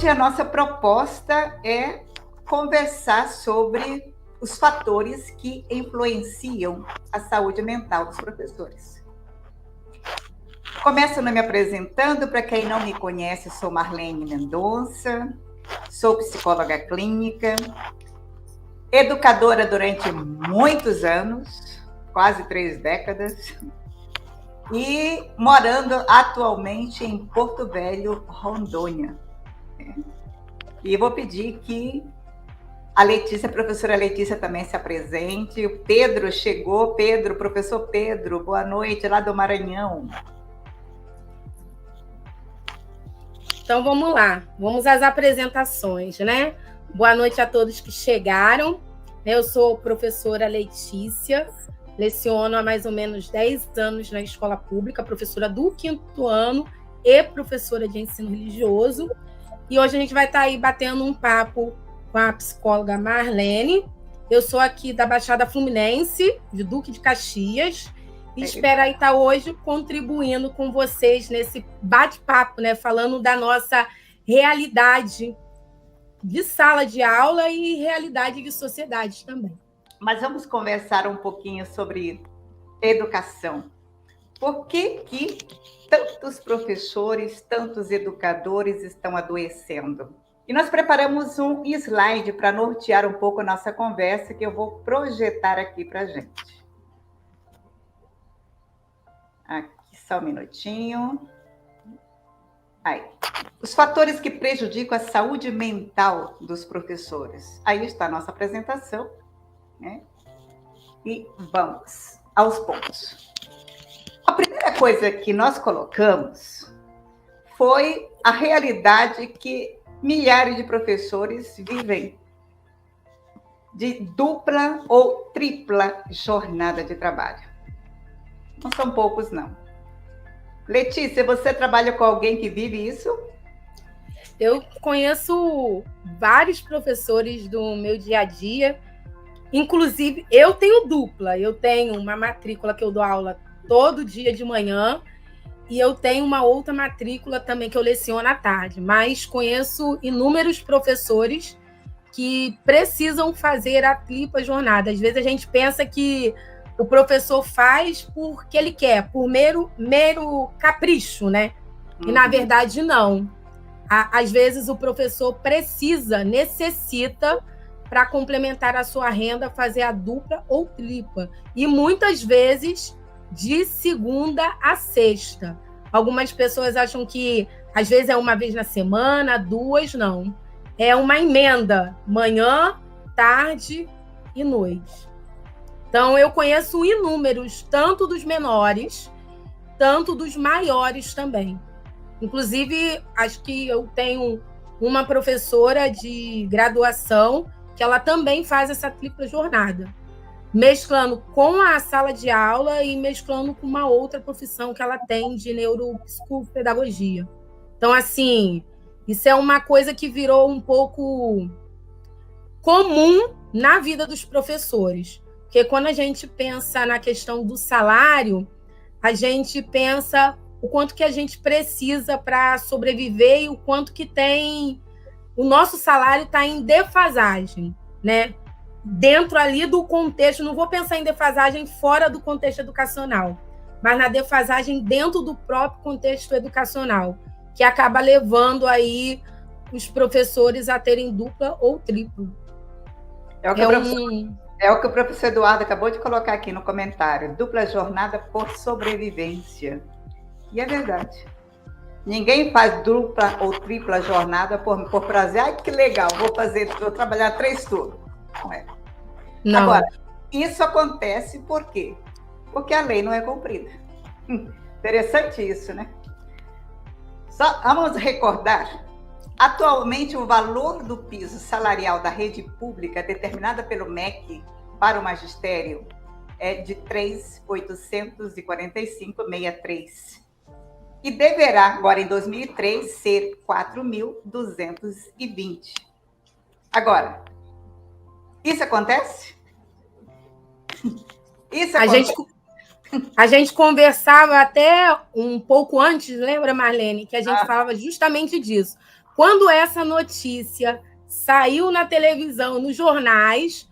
hoje a nossa proposta é conversar sobre os fatores que influenciam a saúde mental dos professores. Começo me apresentando. Para quem não me conhece, sou Marlene Mendonça, sou psicóloga clínica, educadora durante muitos anos, quase 3 décadas, e morando atualmente em Porto Velho, Rondônia. E vou pedir que a Letícia, a professora Letícia, também se apresente. O Pedro chegou. Pedro, professor Pedro, boa noite, lá do Maranhão. Então, vamos lá. Vamos às apresentações, né? Boa noite a todos que chegaram. Eu sou professora Letícia, leciono há mais ou menos 10 anos na escola pública, professora do 5º ano e professora de ensino religioso. E hoje a gente vai estar aí batendo um papo com a psicóloga Marlene. Eu sou aqui da Baixada Fluminense, de Duque de Caxias, e espero aí estar hoje contribuindo com vocês nesse bate-papo, né? Falando da nossa realidade de sala de aula e realidade de sociedade também. Mas vamos conversar um pouquinho sobre educação. Por que tantos professores, tantos educadores estão adoecendo? E nós preparamos um slide para nortear um pouco a nossa conversa, que eu vou projetar aqui para a gente. Aqui, só um minutinho. Aí. Os fatores que prejudicam a saúde mental dos professores. Aí está a nossa apresentação, né? E vamos aos pontos. A primeira coisa que nós colocamos foi a realidade que milhares de professores vivem de dupla ou tripla jornada de trabalho. Não são poucos, não. Letícia, você trabalha com alguém que vive isso? Eu conheço vários professores do meu dia a dia. Inclusive, eu tenho dupla. Eu tenho uma matrícula que eu dou aula todo dia de manhã e eu tenho uma outra matrícula também que eu leciono à tarde. Mas conheço inúmeros professores que precisam fazer a tripla jornada. Às vezes a gente pensa que o professor faz porque ele quer, por mero capricho, né? E, na verdade, não. Às vezes, o professor necessita, para complementar a sua renda, fazer a dupla ou tripla. E, muitas vezes, de segunda a sexta. Algumas pessoas acham que, às vezes, é uma vez na semana, 2, não. É uma emenda, manhã, tarde e noite. Então, eu conheço inúmeros, tanto dos menores, tanto dos maiores também. Inclusive, acho que eu tenho uma professora de graduação que ela também faz essa tripla jornada, mesclando com a sala de aula e mesclando com uma outra profissão que ela tem de neuropsicopedagogia. Então, assim, isso é uma coisa que virou um pouco comum na vida dos professores. Porque quando a gente pensa na questão do salário, a gente pensa o quanto que a gente precisa para sobreviver e o quanto que tem... O nosso salário está em defasagem, né? Dentro ali do contexto, não vou pensar em defasagem fora do contexto educacional, mas na defasagem dentro do próprio contexto educacional, que acaba levando aí os professores a terem dupla ou tripla. É o que o professor Eduardo acabou de colocar aqui no comentário. Dupla jornada por sobrevivência. E é verdade. Ninguém faz dupla ou tripla jornada por prazer. Ai, que legal, vou trabalhar 3 turnos. Não é. Não. Agora, isso acontece por quê? Porque a lei não é cumprida. Interessante isso, né? Só vamos recordar. Atualmente, o valor do piso salarial da rede pública, determinada pelo MEC para o magistério, é de R$ 3.845,63. E deverá, agora em 2003, ser R$ 4.220. Agora, isso acontece? Isso acontece? A gente conversava até um pouco antes, lembra, Marlene, que a gente falava justamente disso. Quando essa notícia saiu na televisão, nos jornais,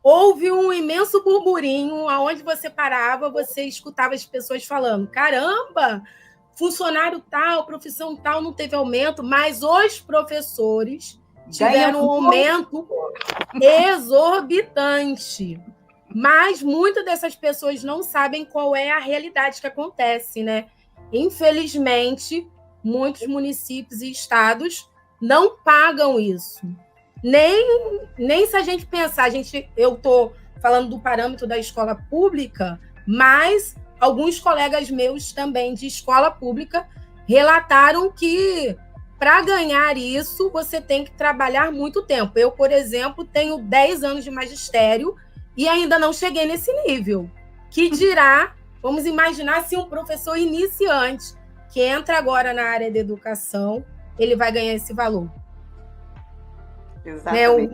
houve um imenso burburinho, aonde você parava, você escutava as pessoas falando: caramba, funcionário tal, profissão tal não teve aumento, mas os professores tiveram um aumento exorbitante. Mas muitas dessas pessoas não sabem qual é a realidade que acontece, né? Infelizmente, muitos municípios e estados não pagam isso. Nem se a gente pensar, eu estou falando do parâmetro da escola pública, mas alguns colegas meus também de escola pública relataram que para ganhar isso você tem que trabalhar muito tempo. Eu, por exemplo, tenho 10 anos de magistério e ainda não cheguei nesse nível. Que dirá, vamos imaginar se um professor iniciante que entra agora na área da educação, ele vai ganhar esse valor. Exatamente.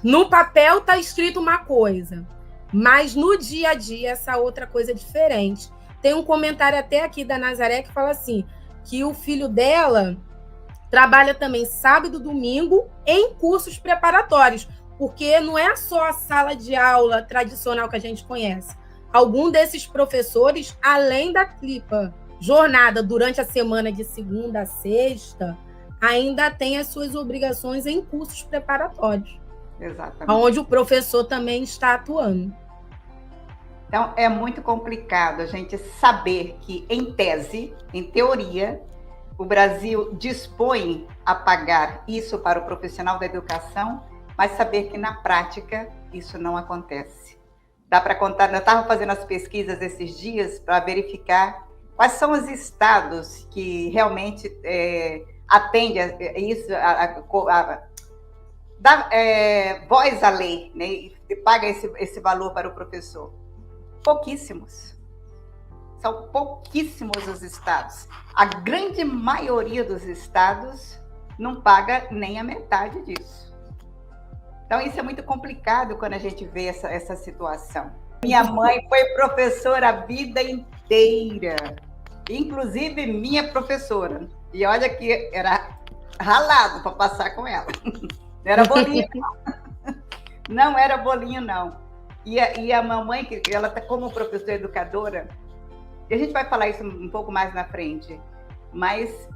No papel está escrito uma coisa, mas no dia a dia essa outra coisa é diferente. Tem um comentário até aqui da Nazaré que fala assim, que o filho dela trabalha também sábado e domingo em cursos preparatórios, porque não é só a sala de aula tradicional que a gente conhece. Algum desses professores, além da tripla jornada durante a semana de segunda a sexta, ainda tem as suas obrigações em cursos preparatórios. Exatamente. Onde o professor também está atuando. Então, é muito complicado a gente saber que, em tese, em teoria, o Brasil dispõe a pagar isso para o profissional da educação, mas saber que, na prática, isso não acontece. Dá para contar, eu estava fazendo as pesquisas esses dias para verificar quais são os estados que realmente atendem a isso, dá voz à lei, né, e paga esse valor para o professor. Pouquíssimos. São pouquíssimos os estados. A grande maioria dos estados não paga nem a metade disso. Então, isso é muito complicado quando a gente vê essa situação. Minha mãe foi professora a vida inteira, inclusive minha professora. E olha que era ralado para passar com ela. Não era bolinho, não. Não era bolinho, não. E a mamãe, que ela está como professora educadora, e a gente vai falar isso um pouco mais na frente, mas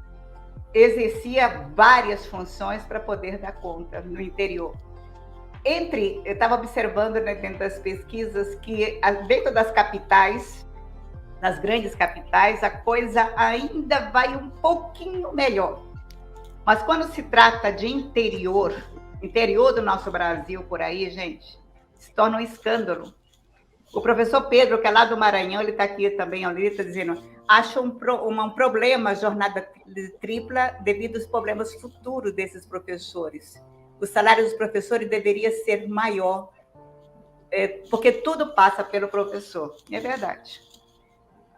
exercia várias funções para poder dar conta no interior. Eu estava observando, né, dentro das pesquisas, que dentro das capitais, nas grandes capitais, a coisa ainda vai um pouquinho melhor. Mas quando se trata de interior do nosso Brasil, por aí, gente, se torna um escândalo. O professor Pedro, que é lá do Maranhão, ele está aqui também, ele está dizendo, acha um problema a jornada tripla devido aos problemas futuros desses professores. O salário dos professores deveria ser maior, porque tudo passa pelo professor. É verdade.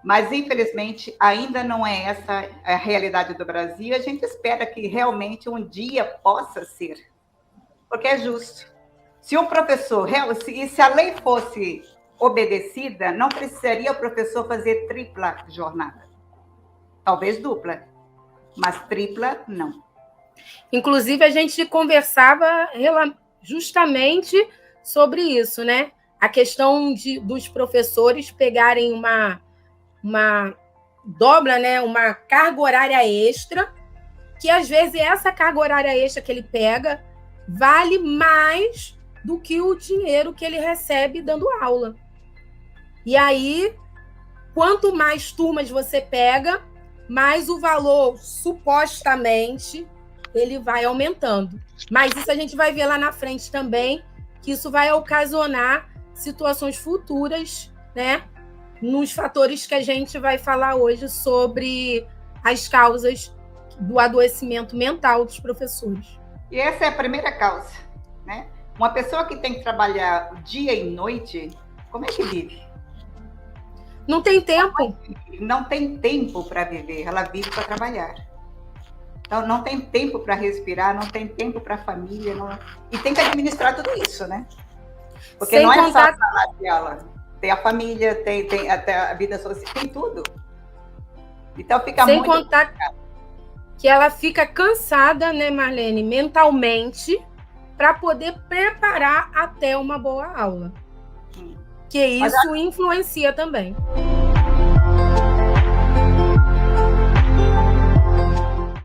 Mas, infelizmente, ainda não é essa a realidade do Brasil. A gente espera que realmente um dia possa ser, porque é justo. Se um professor, se a lei fosse obedecida, não precisaria o professor fazer tripla jornada. Talvez dupla, mas tripla, não. Inclusive, a gente conversava justamente sobre isso, né? A questão dos professores pegarem uma dobra, né? Uma carga horária extra, que às vezes essa carga horária extra que ele pega vale mais do que o dinheiro que ele recebe dando aula. E aí, quanto mais turmas você pega, mais o valor, supostamente, ele vai aumentando. Mas isso a gente vai ver lá na frente também, que isso vai ocasionar situações futuras, né? Nos fatores que a gente vai falar hoje sobre as causas do adoecimento mental dos professores. E essa é a primeira causa, né? Uma pessoa que tem que trabalhar dia e noite, como é que vive? Não tem tempo. Não tem tempo para viver, ela vive para trabalhar. Então, não tem tempo para respirar, não tem tempo para a família. E tem que administrar tudo isso, né? Porque sem não é só a sala de aula. Tem a família, tem até a vida social, tem tudo. Então, fica muito complicado. que ela fica cansada, né, Marlene, mentalmente, para poder preparar até uma boa aula. Que isso influencia também.